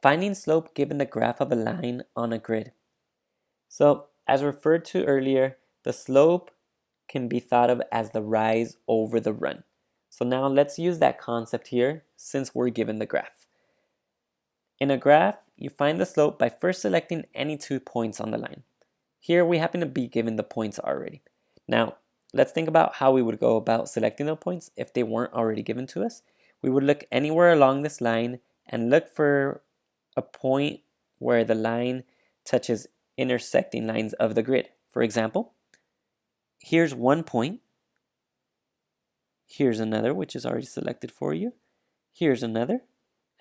Finding slope given the graph of a line on a grid. So as referred to earlier, the slope can be thought of as the rise over the run. So now let's use that concept here since we're given the graph. In a graph, you find the slope by first selecting any 2 points on the line. Here we happen to be given the points already. Now, let's think about how we would go about selecting the points if they weren't already given to us. We would look anywhere along this line and look for a point where the line touches intersecting lines of the grid. For example, here's one point. Here's another, which is already selected for you. Here's another.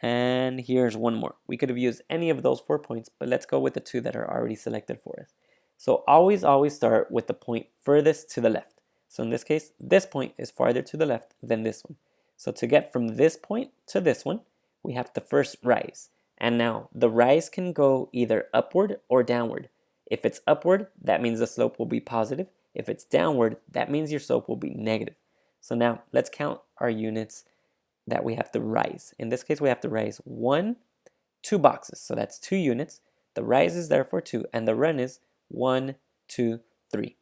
And here's one more. We could have used any of those 4 points, but let's go with the 2 that are already selected for us. So always start with the point furthest to the left. So in this case, this point is farther to the left than this one. So to get from this point to this one, we have to first rise. And now the rise can go either upward or downward. If it's upward, that means the slope will be positive. If it's downward, that means your slope will be negative. So now let's count our units that we have to rise. In this case, we have to rise 2 boxes. So that's 2 units. The rise is therefore 2, and the run is 1, 2, 3.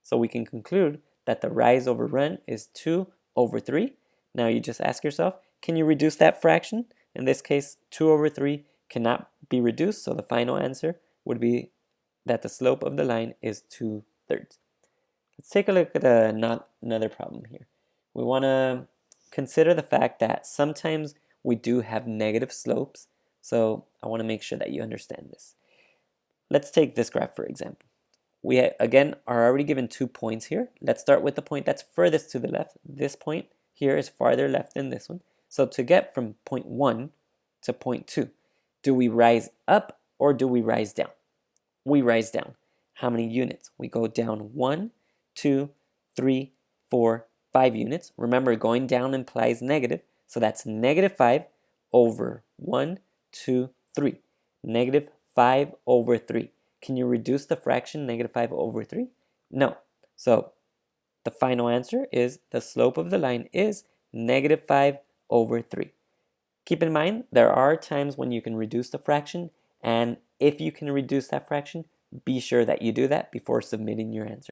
So we can conclude that the rise over run is 2 over 3. Now you just ask yourself, can you reduce that fraction? In this case, 2 over 3 cannot be reduced, so the final answer would be that the slope of the line is 2/3. Let's take a look at another problem here. We want to consider the fact that sometimes we do have negative slopes, so I want to make sure that you understand this. Let's take this graph for example. We again are already given 2 points here. Let's start with the point that's furthest to the left. This point here is farther left than this one. So to get from point 1 to point 2, do we rise up or do we rise down? We rise down. How many units? We go down 1, 2, 3, 4, 5 units. Remember, going down implies negative, so that's -5 over 1, 2, 3. -5 over 3. Can you reduce the fraction -5 over 3? No. So the final answer is the slope of the line is -5 over 3. Keep in mind, there are times when you can reduce the fraction, and if you can reduce that fraction, be sure that you do that before submitting your answer.